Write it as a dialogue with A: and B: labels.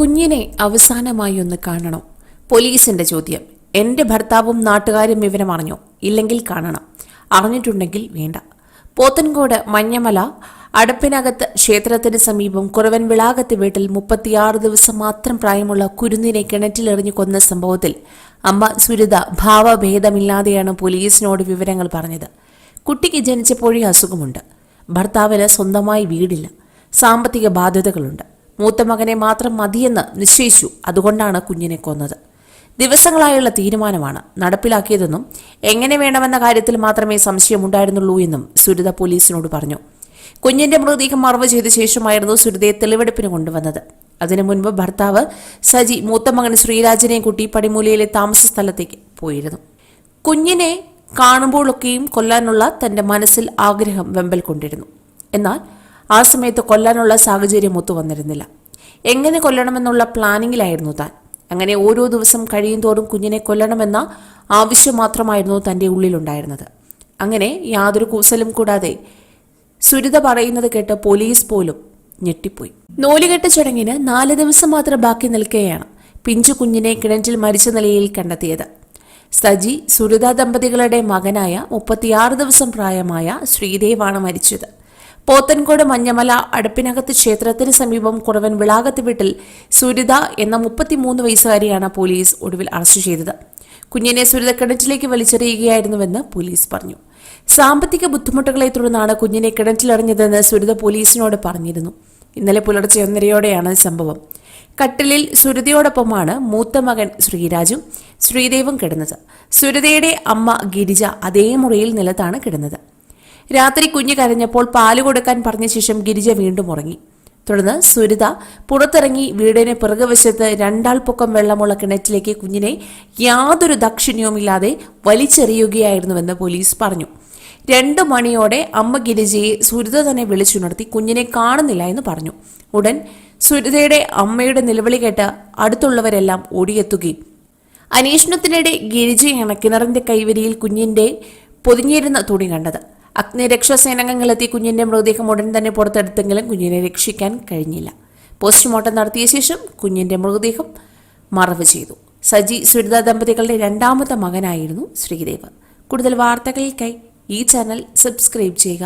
A: കുഞ്ഞിനെ അവസാനമായി ഒന്ന് കാണണോ? പോലീസിന്റെ ചോദ്യം. എന്റെ ഭർത്താവും നാട്ടുകാരും വിവരം അറിഞ്ഞോ? ഇല്ലെങ്കിൽ കാണണം. അറിഞ്ഞിട്ടുണ്ടെങ്കിൽ വേണ്ട. പോത്തൻകോട് മഞ്ഞമല അടപ്പിനകത്ത് ക്ഷേത്രത്തിന് സമീപം കുറവൻ വിളാകത്ത് വീട്ടിൽ 36 ദിവസം മാത്രം പ്രായമുള്ള കുരുന്നിനെ കിണറ്റിലെറിഞ്ഞു കൊന്ന സംഭവത്തിൽ അമ്മ സുരിത ഭാവഭേദമില്ലാതെയാണ് പോലീസിനോട് വിവരങ്ങൾ പറഞ്ഞത്. കുട്ടിക്ക് ജനിച്ചപ്പോഴേ അസുഖമുണ്ട്. ഭർത്താവിന് സ്വന്തമായി വീടില്ല. സാമ്പത്തിക ബാധ്യതകളുണ്ട്. മൂത്ത മകനെ മാത്രം മതിയെന്ന് നിശ്ചയിച്ചു. അതുകൊണ്ടാണ് കുഞ്ഞിനെ കൊന്നത്. ദിവസങ്ങളായുള്ള തീരുമാനമാണ് നടപ്പിലാക്കിയതെന്നും എങ്ങനെ വേണമെന്ന കാര്യത്തിൽ മാത്രമേ സംശയമുണ്ടായിരുന്നുള്ളൂ എന്നും സുരിത പോലീസിനോട് പറഞ്ഞു. കുഞ്ഞിന്റെ മൃതദേഹം മറവ് ചെയ്ത ശേഷമായിരുന്നു സുരിതയെ തെളിവെടുപ്പിന് കൊണ്ടുവന്നത്. അതിനു മുൻപ് ഭർത്താവ് സജി മൂത്ത മകൻ ശ്രീരാജിനെയും കൂട്ടി പടിമൂലയിലെ താമസ സ്ഥലത്തേക്ക് പോയിരുന്നു. കുഞ്ഞിനെ കാണുമ്പോഴൊക്കെയും കൊല്ലാനുള്ള തന്റെ മനസ്സിൽ ആഗ്രഹം വെമ്പൽ കൊണ്ടിരുന്നു. എന്നാൽ ആ സമയത്ത് കൊല്ലാനുള്ള സാഹചര്യം ഒത്തുവന്നിരുന്നില്ല. എങ്ങനെ കൊല്ലണമെന്നുള്ള പ്ലാനിങ്ങിലായിരുന്നു താൻ. അങ്ങനെ ഓരോ ദിവസം കഴിയും തോറും കുഞ്ഞിനെ കൊല്ലണമെന്ന ആവശ്യം മാത്രമായിരുന്നു തന്റെ ഉള്ളിലുണ്ടായിരുന്നത്. അങ്ങനെ യാതൊരു കൂസലും കൂടാതെ സുരിത പറയുന്നത് കേട്ട് പോലീസ് പോലും ഞെട്ടിപ്പോയി. നൂലുകെട്ട് ചടങ്ങിന് 4 ദിവസം മാത്രം ബാക്കി നിൽക്കെയാണ് പിഞ്ചു കുഞ്ഞിനെ കിണറ്റിൽ മരിച്ച നിലയിൽ കണ്ടെത്തിയത്. സജി സുരിത ദമ്പതികളുടെ മകനായ 36 ദിവസം പ്രായമായ ശ്രീദേവാണ് മരിച്ചത്. പോത്തൻകോട് മഞ്ഞമല അടപ്പിനകത്ത് ക്ഷേത്രത്തിന് സമീപം കുറവൻ വിളാകത്ത് വീട്ടിൽ സുരിത എന്ന 33 വയസ്സുകാരിയാണ് പോലീസ് ഒടുവിൽ അറസ്റ്റ് ചെയ്തത്. കുഞ്ഞിനെ സുരിത കിണറ്റിലേക്ക് വലിച്ചെറിയുകയായിരുന്നുവെന്ന് പോലീസ് പറഞ്ഞു. സാമ്പത്തിക ബുദ്ധിമുട്ടുകളെ തുടർന്നാണ് കുഞ്ഞിനെ കിണറ്റിലെറിഞ്ഞതെന്ന് സുരിത പോലീസിനോട് പറഞ്ഞിരുന്നു. ഇന്നലെ പുലർച്ചെ 1:30യോടെയാണ് സംഭവം. കട്ടിലിൽ സുരിതയോടൊപ്പമാണ് മൂത്ത മകൻ ശ്രീരാജും ശ്രീദേവും കിടന്നത്. സുരിതയുടെ അമ്മ ഗിരിജ അതേ മുറിയിൽ നിലത്താണ് കിടന്നത്. രാത്രി കുഞ്ഞ് കരഞ്ഞപ്പോൾ പാല് കൊടുക്കാൻ പറഞ്ഞ ശേഷം ഗിരിജ വീണ്ടും ഉറങ്ങി. തുടർന്ന് സുരിത പുറത്തിറങ്ങി വീടിന് പിറകുവശത്ത് 2 ആൾ പൊക്കം വെള്ളമുള്ള കിണറ്റിലേക്ക് കുഞ്ഞിനെ യാതൊരു ദാക്ഷിണ്യവുമില്ലാതെ വലിച്ചെറിയുകയായിരുന്നുവെന്ന് പോലീസ് പറഞ്ഞു. 2 മണിയോടെ അമ്മ ഗിരിജയെ സുരിത തന്നെ വിളിച്ചുണർത്തി കുഞ്ഞിനെ കാണുന്നില്ല എന്ന് പറഞ്ഞു. ഉടൻ സുരിതയുടെ അമ്മയുടെ നിലവിളി കേട്ട് അടുത്തുള്ളവരെല്ലാം ഓടിയെത്തുകയും അന്വേഷണത്തിനിടെ ഗിരിജയാണ് കിണറിന്റെ കൈവരിയിൽ കുഞ്ഞിന്റെ പൊതിഞ്ഞിരുന്ന തുണി കണ്ടത്. അഗ്നിരക്ഷാസേനാംഗങ്ങളെത്തി കുഞ്ഞിന്റെ മൃതദേഹം ഉടൻ തന്നെ പുറത്തെടുത്തെങ്കിലും കുഞ്ഞിനെ രക്ഷിക്കാൻ കഴിഞ്ഞില്ല. പോസ്റ്റ്മോർട്ടം നടത്തിയ ശേഷം കുഞ്ഞിന്റെ മൃതദേഹം മറവ് ചെയ്തു. സജി സുരിത ദമ്പതികളുടെ 2ാമത്തെ മകനായിരുന്നു ശ്രീദേവ്. കൂടുതൽ വാർത്തകൾക്കായി ഈ ചാനൽ സബ്സ്ക്രൈബ് ചെയ്യുക.